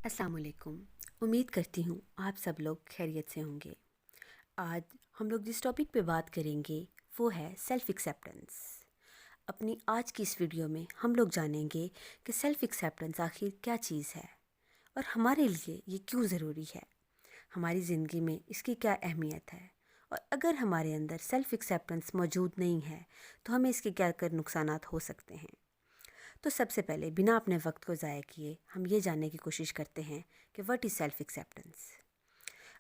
अस्सलाम वालेकुम। उम्मीद करती हूँ आप सब लोग खैरियत से होंगे। आज हम लोग जिस टॉपिक पे बात करेंगे वो है सेल्फ़ एक्सेप्टेंस। अपनी आज की इस वीडियो में हम लोग जानेंगे कि सेल्फ़ एक्सेप्टेंस आखिर क्या चीज़ है और हमारे लिए ये क्यों ज़रूरी है, हमारी ज़िंदगी में इसकी क्या अहमियत है, और अगर हमारे अंदर सेल्फ़ एक्सेप्टेंस मौजूद नहीं है तो हमें इसके क्या कर नुकसानात हो सकते हैं। तो सबसे पहले बिना अपने वक्त को ज़ाया किए हम ये जानने की कोशिश करते हैं कि व्हाट इज़ सेल्फ़ एक्सेप्टेंस।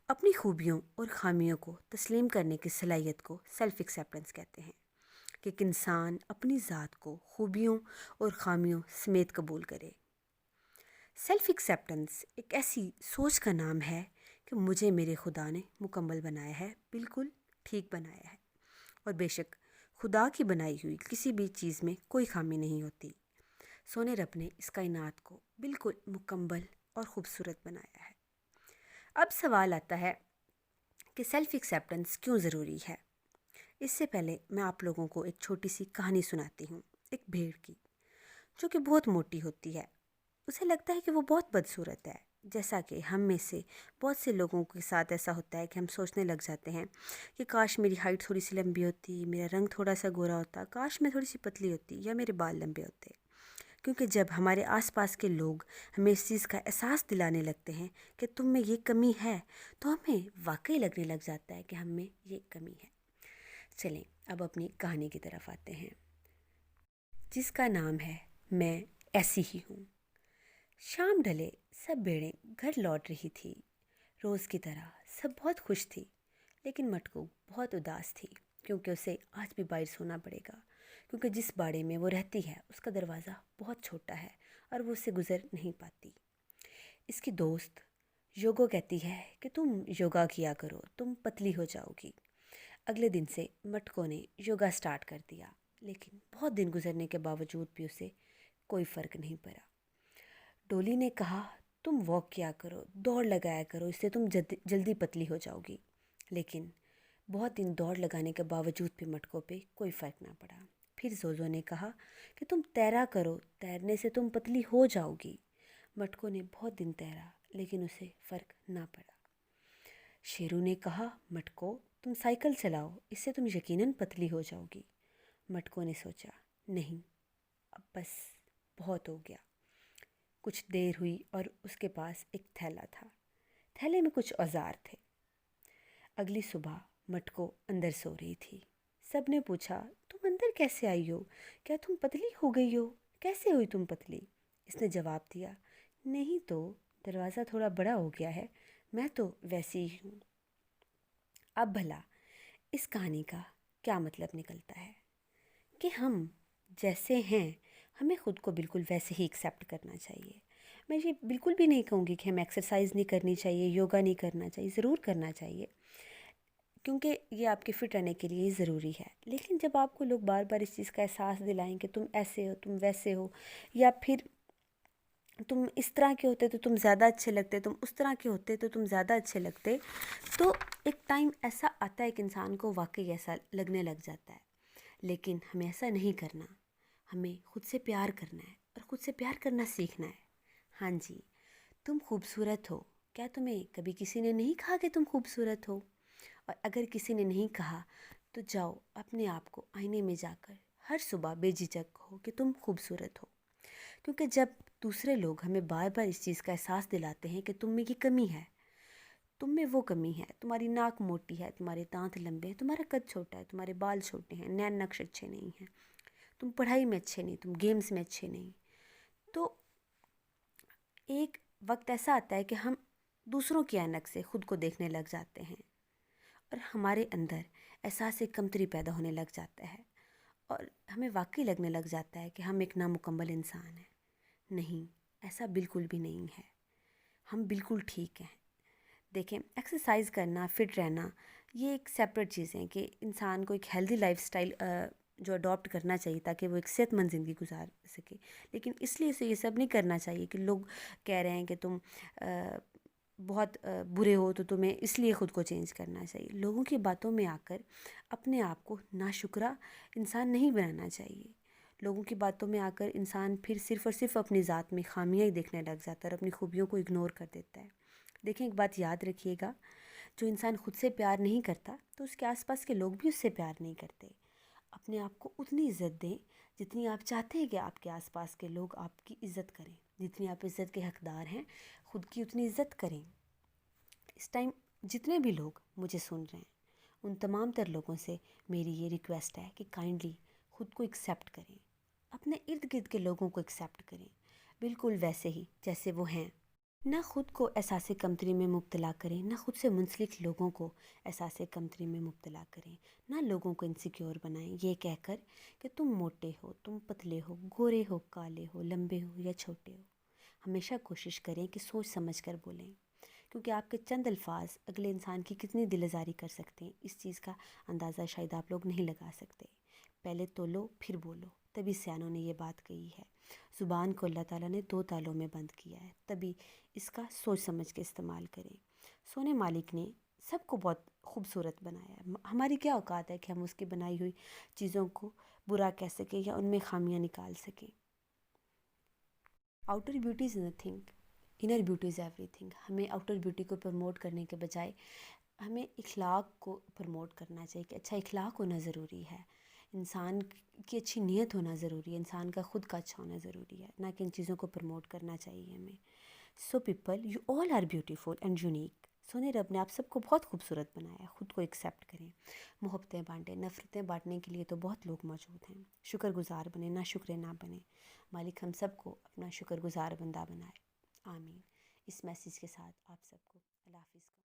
अपनी खूबियों और ख़ामियों को तस्लीम करने की सलाहियत को सेल्फ़ एक्सेप्टेंस कहते हैं कि एक इंसान अपनी ज़ात को खूबियों और ख़ामियों समेत कबूल करे। सेल्फ़ एक्सेप्टेंस एक ऐसी सोच का नाम है कि मुझे मेरे खुदा ने मुकम्मल बनाया है, बिल्कुल ठीक बनाया है, और बेशक खुदा की बनाई हुई किसी भी चीज़ में कोई खामी नहीं होती। सोने रब ने इस कायनात को बिल्कुल मुकम्मल और ख़ूबसूरत बनाया है। अब सवाल आता है कि सेल्फ़ एक्सेप्टेंस क्यों ज़रूरी है। इससे पहले मैं आप लोगों को एक छोटी सी कहानी सुनाती हूँ, एक भेड़ की, जो कि बहुत मोटी होती है। उसे लगता है कि वो बहुत बदसूरत है, जैसा कि हम में से बहुत से लोगों के साथ ऐसा होता है कि हम सोचने लग जाते हैं कि काश मेरी हाइट थोड़ी सी लंबी होती, मेरा रंग थोड़ा सा गोरा होता, काश मैं थोड़ी सी पतली होती या मेरे बाल लंबे होते। क्योंकि जब हमारे आसपास के लोग हमें इस चीज़ का एहसास दिलाने लगते हैं कि तुम में ये कमी है, तो हमें वाकई लगने लग जाता है कि हम में ये कमी है। चलें अब अपनी कहानी की तरफ आते हैं, जिसका नाम है मैं ऐसी ही हूँ। शाम ढले सब भेड़ें घर लौट रही थी। रोज़ की तरह सब बहुत खुश थी, लेकिन मटकू बहुत उदास थी क्योंकि उसे आज भी बाहर सोना पड़ेगा, क्योंकि जिस बाड़े में वो रहती है उसका दरवाज़ा बहुत छोटा है और वो उससे गुज़र नहीं पाती। इसकी दोस्त योगो कहती है कि तुम योगा किया करो, तुम पतली हो जाओगी। अगले दिन से मटको ने योगा स्टार्ट कर दिया, लेकिन बहुत दिन गुजरने के बावजूद भी उसे कोई फ़र्क नहीं पड़ा। डोली ने कहा तुम वॉक किया करो, दौड़ लगाया करो, इससे तुम जल्दी पतली हो जाओगी। लेकिन बहुत दिन दौड़ लगाने के बावजूद भी मटको पे कोई फ़र्क ना पड़ा। फिर जोजो ने कहा कि तुम तैरा करो, तैरने से तुम पतली हो जाओगी। मटको ने बहुत दिन तैरा, लेकिन उसे फ़र्क ना पड़ा। शेरू ने कहा मटको तुम साइकिल चलाओ, इससे तुम यकीनन पतली हो जाओगी। मटको ने सोचा नहीं, अब बस बहुत हो गया। कुछ देर हुई और उसके पास एक थैला था। थैले में कुछ औजार थे। अगली सुबह मटको अंदर सो रही थी। सब ने पूछा तुम अंदर कैसे आई हो, क्या तुम पतली हो गई हो, कैसे हुई तुम पतली। इसने जवाब दिया नहीं तो, दरवाज़ा थोड़ा बड़ा हो गया है, मैं तो वैसी ही हूँ। अब भला इस कहानी का क्या मतलब निकलता है कि हम जैसे हैं हमें ख़ुद को बिल्कुल वैसे ही एक्सेप्ट करना चाहिए। मैं ये बिल्कुल भी नहीं कहूँगी कि हमें एक्सरसाइज नहीं करनी चाहिए, योगा नहीं करना चाहिए, ज़रूर करना चाहिए, क्योंकि ये आपके फ़िट रहने के लिए ज़रूरी है। लेकिन जब आपको लोग बार बार इस चीज़ का एहसास दिलाएं कि तुम ऐसे हो, तुम वैसे हो, या फिर तुम इस तरह के होते तो तुम ज़्यादा अच्छे लगते, तुम उस तरह के होते तो तुम ज़्यादा अच्छे लगते, तो एक टाइम ऐसा आता है कि इंसान को वाकई ऐसा लगने लग जाता है। लेकिन हमें ऐसा नहीं करना, हमें ख़ुद से प्यार करना है और ख़ुद से प्यार करना सीखना है। हाँ जी, तुम खूबसूरत हो। क्या तुम्हें कभी किसी ने नहीं कहा कि तुम खूबसूरत हो? और अगर किसी ने नहीं कहा तो जाओ अपने आप को आईने में जाकर हर सुबह बेझिझक कहो कि तुम खूबसूरत हो। क्योंकि जब दूसरे लोग हमें बार बार इस चीज़ का एहसास दिलाते हैं कि तुम में ये कमी है, तुम में वो कमी है, तुम्हारी नाक मोटी है, तुम्हारे दांत लंबे हैं, तुम्हारा कद छोटा है, तुम्हारे बाल छोटे हैं, नैन नक्श अच्छे नहीं हैं, तुम पढ़ाई में अच्छे नहीं, तुम गेम्स में अच्छे नहीं, तो एक वक्त ऐसा आता है कि हम दूसरों की ऐनक से ख़ुद को देखने लग जाते हैं और हमारे अंदर एहसास कमतरी पैदा होने लग जाता है और हमें वाकई लगने लग जाता है कि हम एक नामुकम्मल इंसान हैं। नहीं, ऐसा बिल्कुल भी नहीं है, हम बिल्कुल ठीक हैं। देखें, एक्सरसाइज करना, फ़िट रहना, ये एक सेपरेट चीज़ है कि इंसान को एक हेल्दी लाइफस्टाइल जो अडॉप्ट करना चाहिए ताकि वो एक सेहतमंद ज़िंदगी गुजार सके। लेकिन इसलिए से ये सब नहीं करना चाहिए कि लोग कह रहे हैं कि तुम बहुत बुरे हो तो तुम्हें इसलिए ख़ुद को चेंज करना चाहिए। लोगों की बातों में आकर अपने आप को नाशुक्रा इंसान नहीं बनाना चाहिए। لوگوں کی باتوں میں آ کر انسان پھر صرف اور صرف اپنی ذات میں خامیاں ہی دیکھنے لگ جاتا ہے اور اپنی خوبیوں کو اگنور کر دیتا ہے۔ دیکھیں، ایک بات یاد رکھیے گا، جو انسان خود سے پیار نہیں کرتا تو اس کے آس پاس کے لوگ بھی اس سے پیار نہیں کرتے۔ اپنے آپ کو اتنی عزت دیں جتنی آپ چاہتے ہیں کہ آپ کے آس پاس کے لوگ آپ کی عزت کریں، جتنی آپ عزت کے حقدار ہیں خود کی اتنی عزت کریں۔ اس ٹائم جتنے بھی لوگ مجھے سن رہے ہیں ان تمام تر لوگوں سے میری یہ ریکویسٹ ہے کہ کائنڈلی خود کو ایکسیپٹ کریں، اپنے ارد گرد کے لوگوں کو ایکسیپٹ کریں بالکل ویسے ہی جیسے وہ ہیں۔ نہ خود کو احساس کمتری میں مبتلا کریں، نہ خود سے منسلک لوگوں کو احساس کمتری میں مبتلا کریں، نہ لوگوں کو انسیکیور بنائیں یہ کہہ کر کہ تم موٹے ہو، تم پتلے ہو، گورے ہو، کالے ہو، لمبے ہو یا چھوٹے ہو۔ ہمیشہ کوشش کریں کہ سوچ سمجھ کر بولیں، کیونکہ آپ کے چند الفاظ اگلے انسان کی کتنی دل آزاری کر سکتے ہیں اس چیز کا اندازہ شاید آپ لوگ نہیں لگا سکتے۔ پہلے تولو پھر بولو، تبھی سیانوں نے یہ بات کہی ہے۔ زبان کو اللہ تعالیٰ نے 2 تالوں میں بند کیا ہے، تبھی اس کا سوچ سمجھ کے استعمال کریں۔ سونے مالک نے سب کو بہت خوبصورت بنایا ہے، ہماری کیا اوقات ہے کہ ہم اس کی بنائی ہوئی چیزوں کو برا کہہ سکیں یا ان میں خامیاں نکال سکیں۔ Outer beauty is nothing, inner beauty is every thing. ہمیں آؤٹر بیوٹی کو پروموٹ کرنے کے بجائے ہمیں اخلاق کو پروموٹ کرنا چاہیے کہ اچھا اخلاق ہونا ضروری ہے، انسان کی اچھی نیت ہونا ضروری ہے، انسان کا خود کا اچھا ہونا ضروری ہے، نہ کہ ان چیزوں کو پروموٹ کرنا چاہیے ہمیں۔ So people, you all are beautiful and unique. سونے رب نے آپ سب کو بہت خوبصورت بنایا ہے، خود کو ایکسیپٹ کریں۔ محبتیں بانٹیں، نفرتیں بانٹنے کے لیے تو بہت لوگ موجود ہیں۔ شکر گزار بنیں، نہ شکر نہ بنیں۔ مالک ہم سب کو اپنا شکر گزار بندہ بنائے، آمین۔ اس میسیج کے ساتھ آپ سب کو اللہ حافظ۔